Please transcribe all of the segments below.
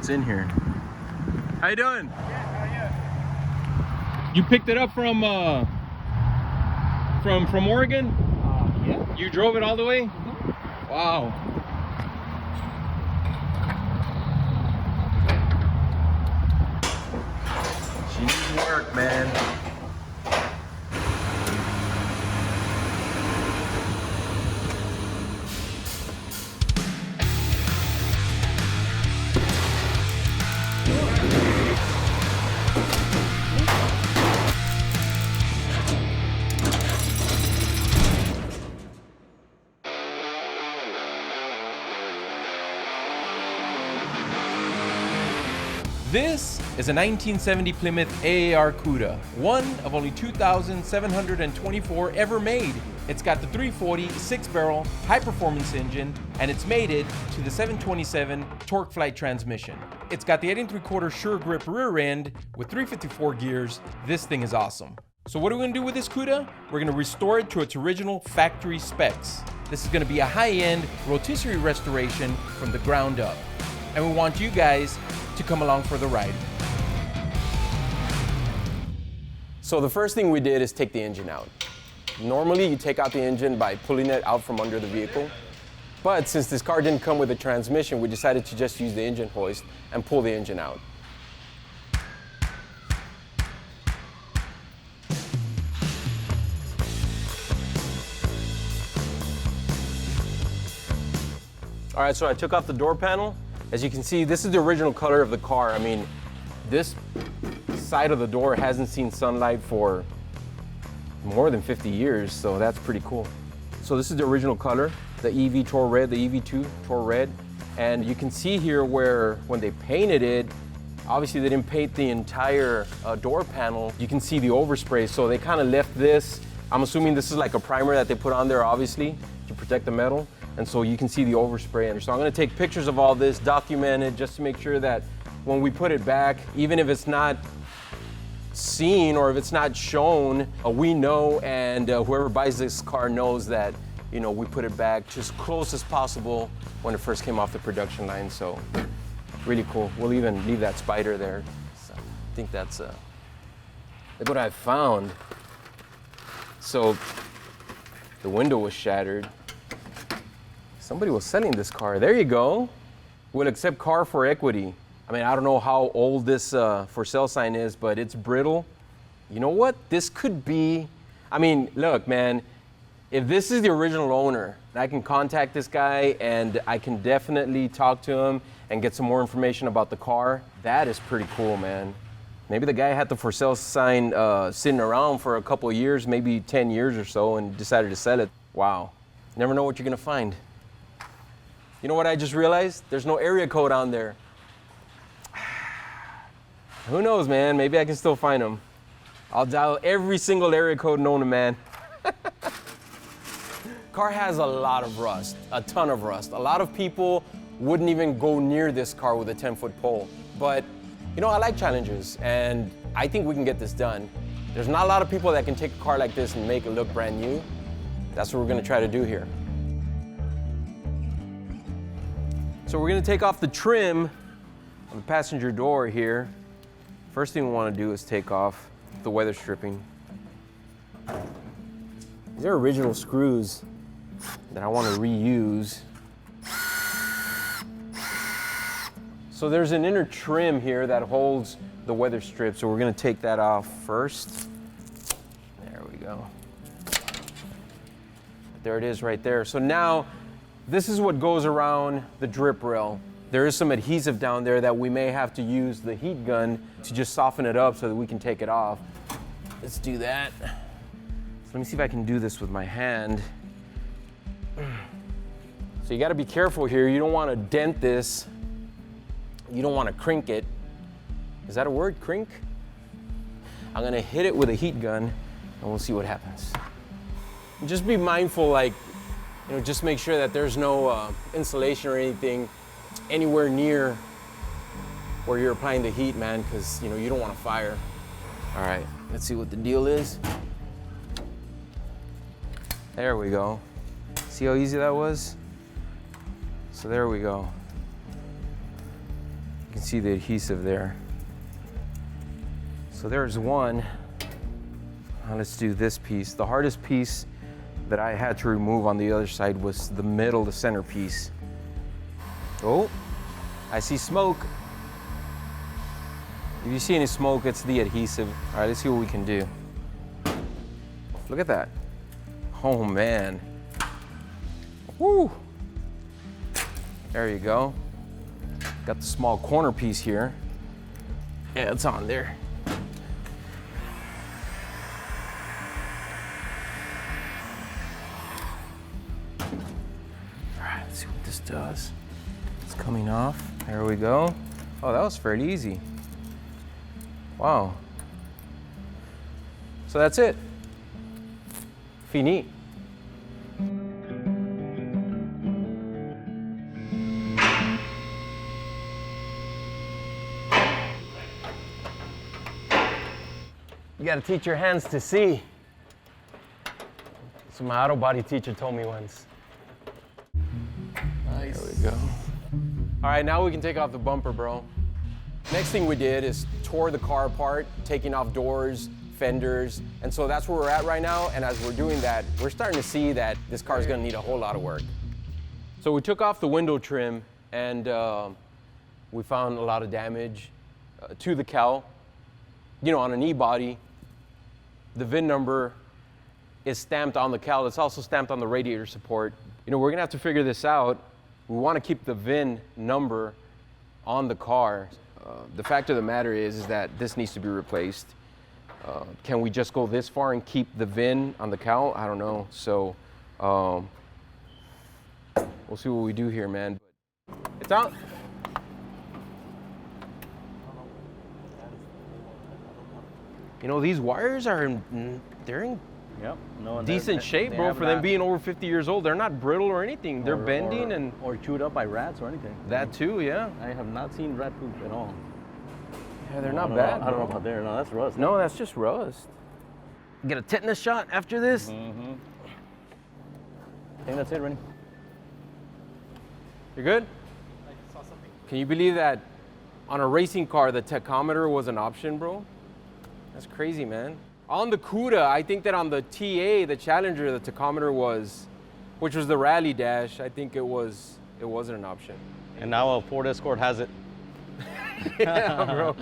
what's in here. How you doing? Yeah, how are you? You picked it up from Oregon? Yeah. You drove it all the way? Mm-hmm. Wow. She needs work, man. This is a 1970 Plymouth AAR Cuda, one of only 2,724 ever made. It's got the 340 6-barrel high-performance engine, and it's mated to the 727 torque flight transmission. It's got the 8 3/4 sure grip rear end with 354 gears. This thing is awesome. So what are we gonna do with this Cuda? We're gonna restore it to its original factory specs. This is gonna be a high-end rotisserie restoration from the ground up. And we want you guys to come along for the ride. So the first thing we did is take the engine out. Normally you take out the engine by pulling it out from under the vehicle, but since this car didn't come with a transmission, we decided to just use the engine hoist and pull the engine out. All right, so I took off the door panel. As you can see, this is the original color of the car. I mean, this side of the door hasn't seen sunlight for more than 50 years, so that's pretty cool. So this is the original color, the EV Tor Red, the EV2 Tor Red. And you can see here where when they painted it, obviously they didn't paint the entire door panel. You can see the overspray, so they kind of left this. I'm assuming this is like a primer that they put on there, obviously, to protect the metal. And so you can see the overspray. And so I'm gonna take pictures of all this, document it, just to make sure that when we put it back, even if it's not seen or if it's not shown, we know, and whoever buys this car knows that, you know, we put it back just as close as possible when it first came off the production line. So really cool. We'll even leave that spider there. So I think that's look what I found. So the window was shattered. Somebody was selling this car. There you go. We'll accept car for equity. I mean, I don't know how old this for sale sign is, but it's brittle. You know what? This could be, I mean, look, man, if this is the original owner, I can contact this guy and I can definitely talk to him and get some more information about the car. That is pretty cool, man. Maybe the guy had the for sale sign sitting around for a couple of years, maybe 10 years or so, and decided to sell it. Wow. Never know what you're gonna find. You know what I just realized? There's no area code on there. Who knows, man? Maybe I can still find them. I'll dial every single area code known to man. Car has a lot of rust, a ton of rust. A lot of people wouldn't even go near this car with a 10-foot pole. But, you know, I like challenges, and I think we can get this done. There's not a lot of people that can take a car like this and make it look brand new. That's what we're gonna try to do here. So we're gonna take off the trim on the passenger door here. First thing we wanna do is take off the weather stripping. These are original screws that I wanna reuse. So there's an inner trim here that holds the weather strip, so we're gonna take that off first. There we go. There it is right there. So now, this is what goes around the drip rail. There is some adhesive down there that we may have to use the heat gun to just soften it up so that we can take it off. Let's do that. So let me see if I can do this with my hand. So you gotta be careful here. You don't wanna dent this. You don't wanna crink it. Is that a word, crink? I'm gonna hit it with a heat gun and we'll see what happens. And just be mindful, like, you know, just make sure that there's no insulation or anything anywhere near where you're applying the heat, man, because, you know, you don't want to fire. All right, let's see what the deal is. There we go. See how easy that was? So there we go. can see the adhesive there. So there's one. Now let's do this piece. The hardest piece that I had to remove on the other side was the middle, the center piece. Oh, I see smoke. If you see any smoke, it's the adhesive. All right, let's see what we can do. Look at that. Oh man. Woo. There you go. Got the small corner piece here. Yeah, it's on there. All right, let's see what this does. It's coming off. There we go. Oh, that was fairly easy. Wow. So that's it. Fini. You gotta teach your hands to see. That's what my auto body teacher told me once. Nice. There we go. All right, now we can take off the bumper, bro. Next thing we did is tore the car apart, taking off doors, fenders, and so that's where we're at right now. And as we're doing that, we're starting to see that this car is gonna need a whole lot of work. So we took off the window trim and we found a lot of damage to the cowl. You know, on an E-body, the VIN number is stamped on the cowl. It's also stamped on the radiator support. You know, we're gonna have to figure this out. We wanna keep the VIN number on the car. The fact of the matter is that this needs to be replaced. Can we just go this far and keep the VIN on the cowl? I don't know. So we'll see what we do here, man. It's out. You know, these wires are they're in Yep. No, and decent shape, bro, for them being over 50 years old. They're not brittle or anything. They're bending or chewed up by rats or anything. That too, yeah. I have not seen rat poop at all. Yeah, they're not bad. I don't know about there. No, that's rust. No, that's just rust. Get a tetanus shot after this? Mm-hmm. I think that's it, Rene. You're good? I saw something. Can you believe that on a racing car, the tachometer was an option, bro? That's crazy, man. On the Cuda, I think that on the TA, the Challenger, the tachometer was, which was the rally dash, I think it wasn't an option. And now a Ford Escort has it. Yeah, bro.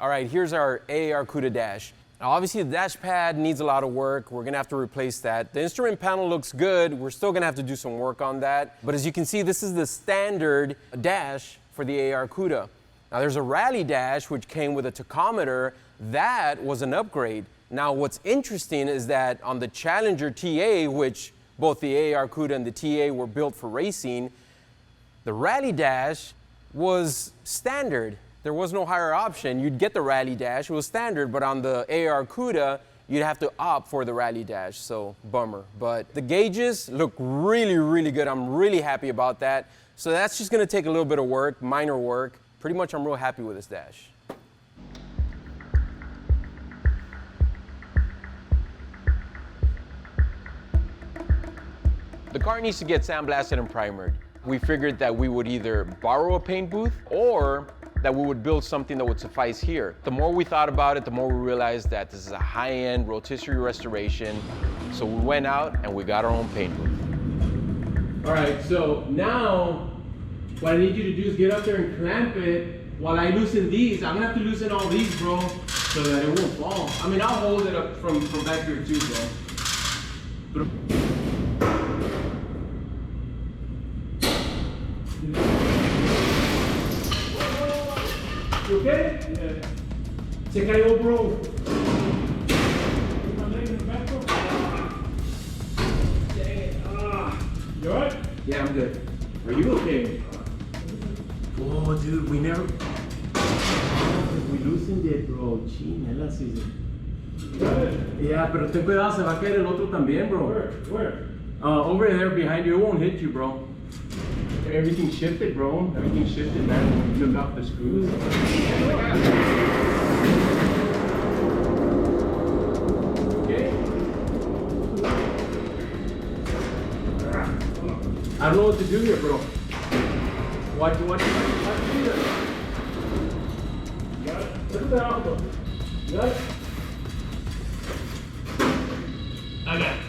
All right, here's our AAR Cuda dash. Now, obviously, the dash pad needs a lot of work. We're gonna have to replace that. The instrument panel looks good. We're still gonna have to do some work on that. But as you can see, this is the standard dash for the AAR Cuda. Now, there's a rally dash, which came with a tachometer. That was an upgrade. Now, what's interesting is that on the Challenger TA, which both the AAR Cuda and the TA were built for racing, the rally dash was standard. There was no higher option. You'd get the rally dash, it was standard, but on the AAR Cuda, you'd have to opt for the rally dash, so bummer. But the gauges look really, really good. I'm really happy about that. So that's just gonna take a little bit of work, minor work. Pretty much I'm real happy with this dash. The car needs to get sandblasted and primered. We figured that we would either borrow a paint booth or that we would build something that would suffice here. The more we thought about it, the more we realized that this is a high-end rotisserie restoration. So we went out and we got our own paint booth. All right, so now what I need you to do is get up there and clamp it while I loosen these. I'm gonna have to loosen all these, bro, so that it won't fall. I mean, I'll hold it up from back here too, bro. You okay? Yeah. Se cayó, bro. You alright? Yeah, I'm good. Are you okay? Oh, dude, we never. We loosened it, bro. Chinela, Cesar. Yeah, pero ten cuidado, se va a caer el otro también, bro. Where? Over there behind you, it won't hit you, bro. Everything shifted, bro. Everything shifted, man. You took off the screws. Okay. I don't know what to do here, bro. Watch it. You got it? Look at that outlook. You got it? I got it.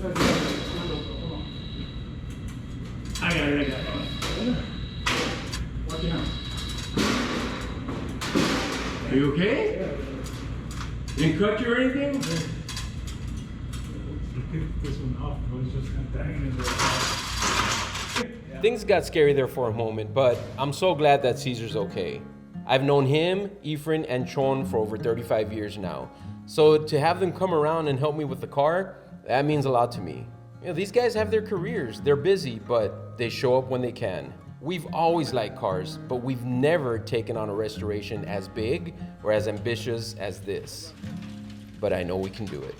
Hold on. I got it. Watch it now. Are you okay? Didn't cut you or anything? This one off. I was just kind of banging in there. Things got scary there for a moment, but I'm so glad that Cesar's okay. I've known him, Efrain, and Chon for over 35 years now. So to have them come around and help me with the car, that means a lot to me. You know, these guys have their careers, they're busy, but they show up when they can. We've always liked cars, but we've never taken on a restoration as big or as ambitious as this. But I know we can do it.